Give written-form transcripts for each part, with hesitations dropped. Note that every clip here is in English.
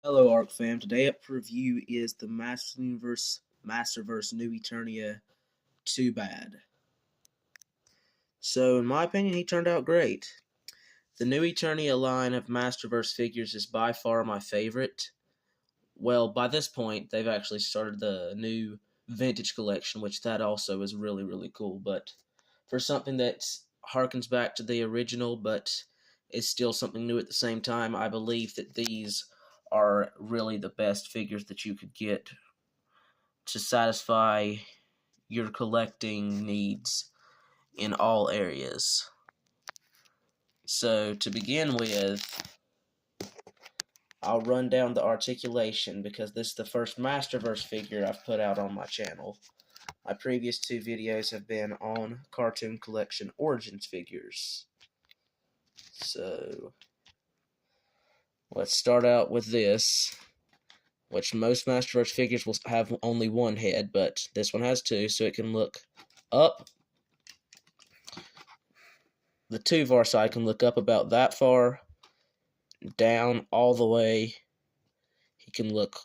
Hello, Arc fam. Today up for review is the Master Universe Masterverse New Eternia 2 Bad. So, in my opinion, he turned out great. The New Eternia line of Masterverse figures is by far my favorite. Well, by this point, they've actually started the new Vintage collection, which that also is really, really cool. But for something that harkens back to the original, but is still something new at the same time, I believe that these are really the best figures that you could get to satisfy your collecting needs in all areas. So, to begin with, I'll run down the articulation because this is the first Masterverse figure I've put out on my channel. My previous two videos have been on Cartoon Collection Origins figures. So, let's start out with this, which most Masterverse figures will have only one head, but this one has two, so it can look up. The Tuvar side can look up about that far, down all the way. He can look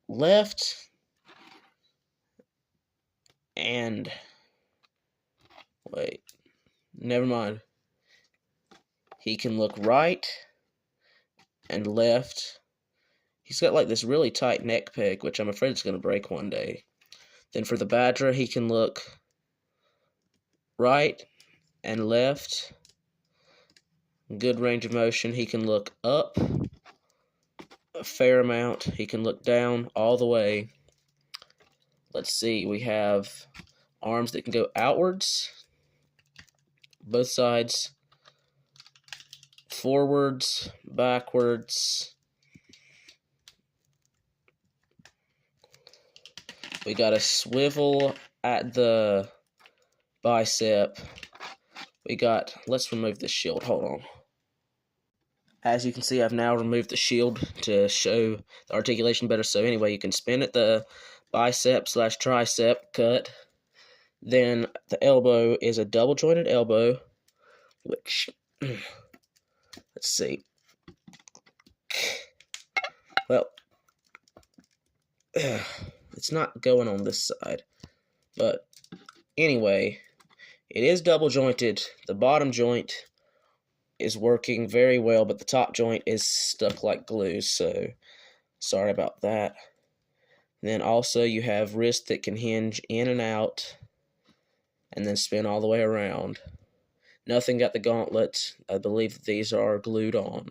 left, and wait, never mind. He can look right and left. He's got like this really tight neck peg, which I'm afraid it's going to break one day. Then for the Badger, he can look right and left. Good range of motion. He can look up a fair amount. He can look down all the way. Let's see, we have arms that can go outwards, both sides, forwards, backwards. We got a swivel at the bicep. We got, let's remove the shield, hold on. As you can see, I've now removed the shield to show the articulation better. So anyway, you can spin at the bicep slash tricep cut. Then the elbow is a double jointed elbow, which, let's see. Well, it's not going on this side. But anyway, it is double jointed. The bottom joint is working very well, but the top joint is stuck like glue, so sorry about that. And then also you have wrists that can hinge in and out and then spin all the way around. Nothing got the gauntlet. I believe that these are glued on.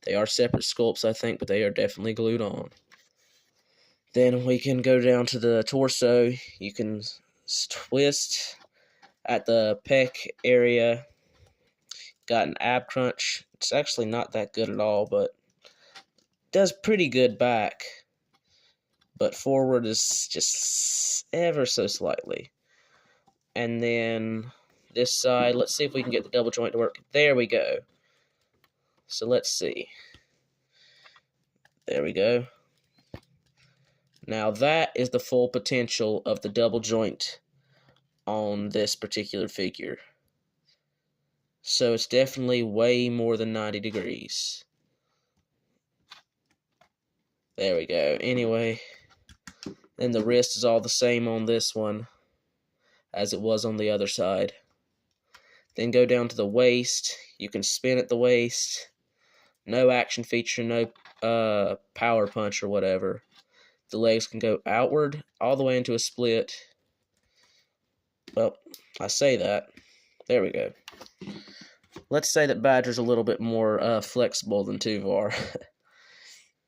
They are separate sculpts, I think, but they are definitely glued on. Then we can go down to the torso. You can twist at the pec area. Got an ab crunch. It's actually not that good at all, but does pretty good back. But forward is just ever so slightly. And then this side, let's see if we can get the double joint to work. There we go. So let's see. There we go. Now that is the full potential of the double joint on this particular figure. So it's definitely way more than 90 degrees. There we go. Anyway, then the wrist is all the same on this one as it was on the other side. Then go down to the waist. You can spin at the waist. No action feature, no power punch or whatever. The legs can go outward all the way into a split. Well, I say that. There we go. Let's say that Badger's a little bit more flexible than Tuvar.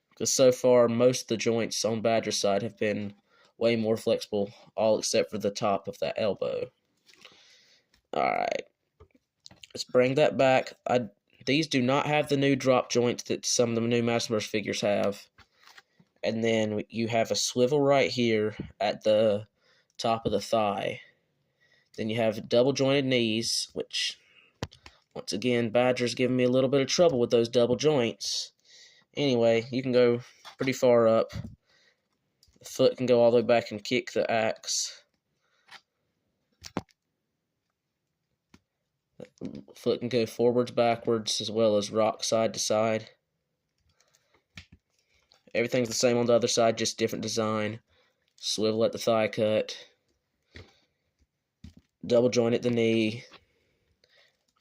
Because so far, most of the joints on Badger's side have been way more flexible, all except for the top of that elbow. Alright. Let's bring that back. These do not have the new drop joints that some of the new Masterverse figures have. And then you have a swivel right here at the top of the thigh. Then you have double jointed knees, which, once again, Badger's giving me a little bit of trouble with those double joints. Anyway, you can go pretty far up. The foot can go all the way back and kick the axe. The foot can go forwards, backwards, as well as rock side to side. Everything's the same on the other side, just different design. Swivel at the thigh cut. Double joint at the knee.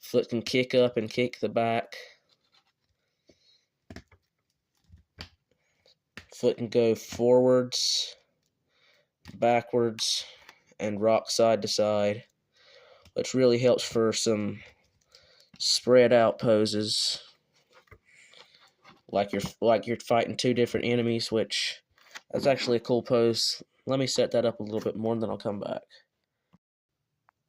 Foot can kick up and kick the back. Foot can go forwards, backwards, and rock side to side, which really helps for some spread out poses, like you're fighting two different enemies, which that's actually a cool pose. Let me set that up a little bit more, and then I'll come back.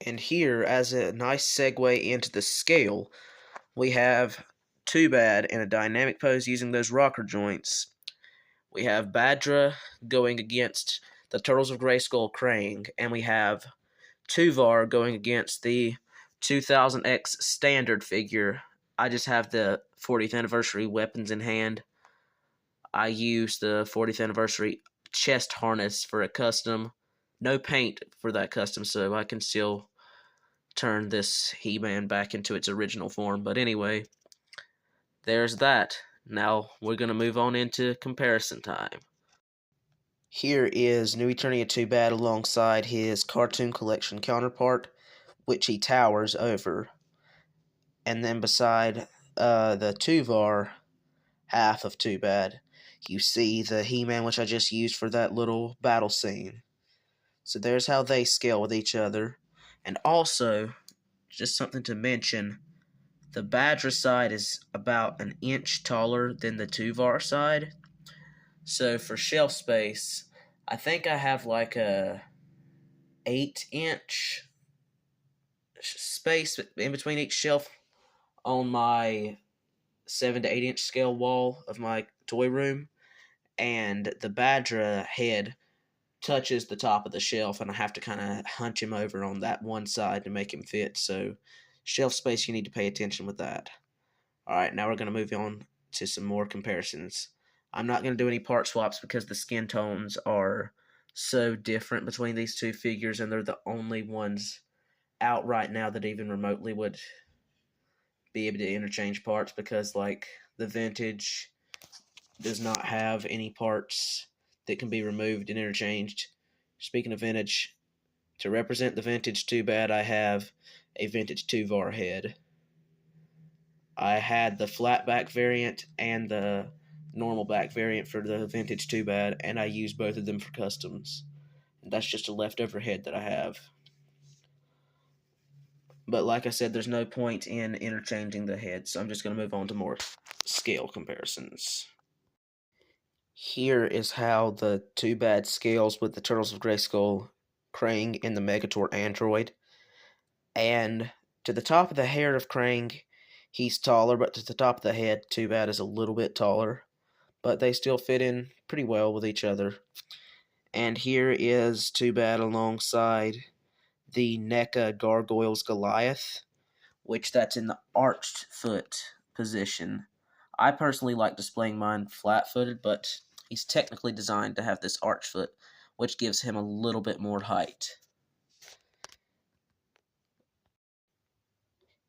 And here, as a nice segue into the scale, we have Too Bad in a dynamic pose using those rocker joints. We have Badra going against the Turtles of Grayskull Krang, and we have Tuvar going against the 2000X standard figure. I just have the 40th anniversary weapons in hand. I use the 40th anniversary chest harness for a custom. No paint for that custom, so I can still turn this He-Man back into its original form. But anyway, there's that. Now we're going to move on into comparison time. Here is New Eternia Too Bad alongside his Cartoon Collection counterpart, which he towers over. And then beside the Tuvar half of Too Bad, you see the He-Man, which I just used for that little battle scene. So there's how they scale with each other. And also, just something to mention, the Badra side is about an inch taller than the Tuvar side. So for shelf space, I think I have like a 8-inch space in between each shelf on my 7 to 8-inch scale wall of my toy room, and the Badra head touches the top of the shelf, and I have to kind of hunch him over on that one side to make him fit. So shelf space, you need to pay attention with that. Alright, now we're going to move on to some more comparisons. I'm not going to do any part swaps because the skin tones are so different between these two figures, and they're the only ones out right now that even remotely would be able to interchange parts, because like the vintage does not have any parts that can be removed and interchanged. Speaking of vintage, to represent the vintage Too Bad, I have a vintage Tuvar head. I had the flat back variant and the normal back variant for the vintage Too Bad, and I used both of them for customs. And that's just a leftover head that I have. But like I said, there's no point in interchanging the heads, so I'm just going to move on to more scale comparisons. Here is how the Too Bad scales with the Turtles of Grayskull Krang and the Megator android. And to the top of the hair of Krang, he's taller, but to the top of the head, Too Bad is a little bit taller. But they still fit in pretty well with each other. And here is Too Bad alongside the NECA Gargoyles Goliath, which that's in the arched foot position. I personally like displaying mine flat-footed, but he's technically designed to have this arch foot, which gives him a little bit more height.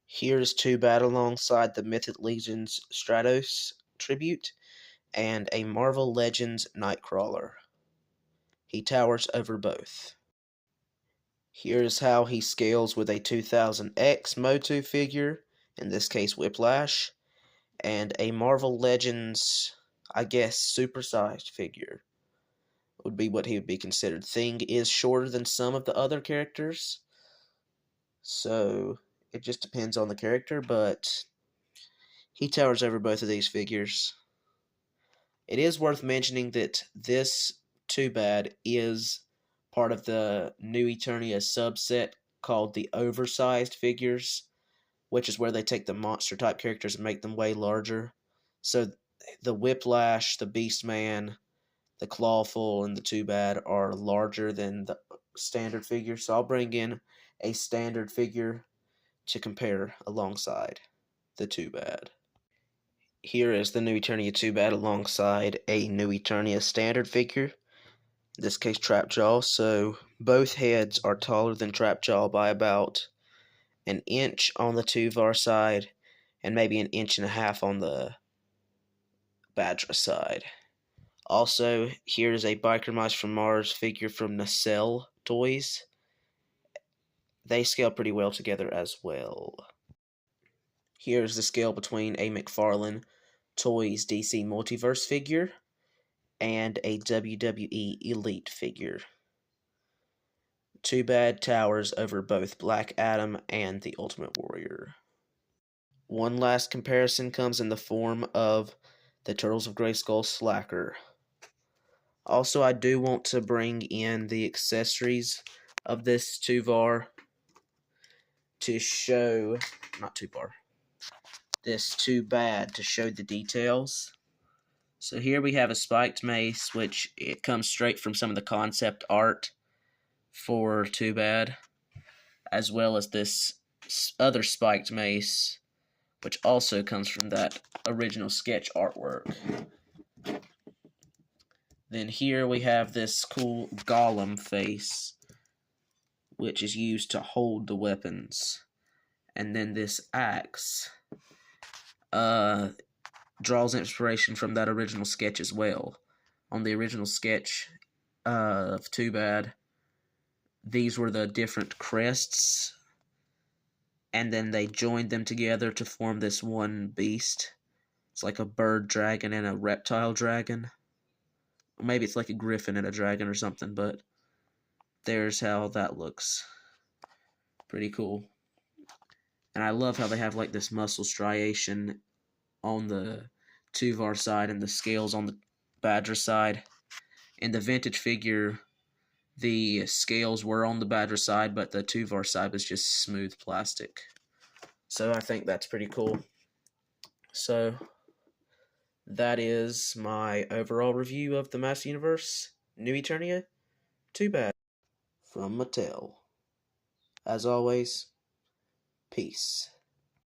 Here's Too Bad alongside the Mythic Legends Stratos tribute and a Marvel Legends Nightcrawler. He towers over both. Here's how he scales with a 2000X Motu figure, in this case Whiplash, and a Marvel Legends, I guess, supersized figure would be what he would be considered. Thing is shorter than some of the other characters, so it just depends on the character, but he towers over both of these figures. It is worth mentioning that this Too Bad is part of the New Eternia subset called the oversized figures, which is where they take the monster type characters and make them way larger. So the Whiplash, the Beastman, the Clawful, and the Too Bad are larger than the standard figure. So I'll bring in a standard figure to compare alongside the Too Bad. Here is the New Eternia Too Bad alongside a New Eternia standard figure, in this case Trapjaw. So both heads are taller than Trapjaw by about an inch on the Tuvar side and maybe an inch and a half on the Badra side. Also, here's a Biker Mice from Mars figure from Nacelle Toys. They scale pretty well together as well. Here's the scale between a McFarlane Toys DC Multiverse figure and a WWE Elite figure. Too bad towers over both Black Adam and the Ultimate Warrior. One last comparison comes in the form of the Turtles of Grayskull Slacker. Also, I do want to bring in the accessories of this Tuvar to show, not Tuvar, this Too Bad to show the details. So here we have a spiked mace, which it comes straight from some of the concept art for Too Bad, as well as this other spiked mace, which also comes from that original sketch artwork. Then here we have this cool golem face, which is used to hold the weapons. And then this axe draws inspiration from that original sketch as well. On the original sketch of Too Bad, these were the different crests, and then they joined them together to form this one beast. It's like a bird dragon and a reptile dragon. Or maybe it's like a griffin and a dragon or something, but there's how that looks. Pretty cool. And I love how they have like this muscle striation on the Tuvar side and the scales on the Badger side. In the vintage figure, the scales were on the Badger side, but the Tuvar side was just smooth plastic. So I think that's pretty cool. So that is my overall review of the Master Universe New Eternia Too Bad from Mattel. As always, peace.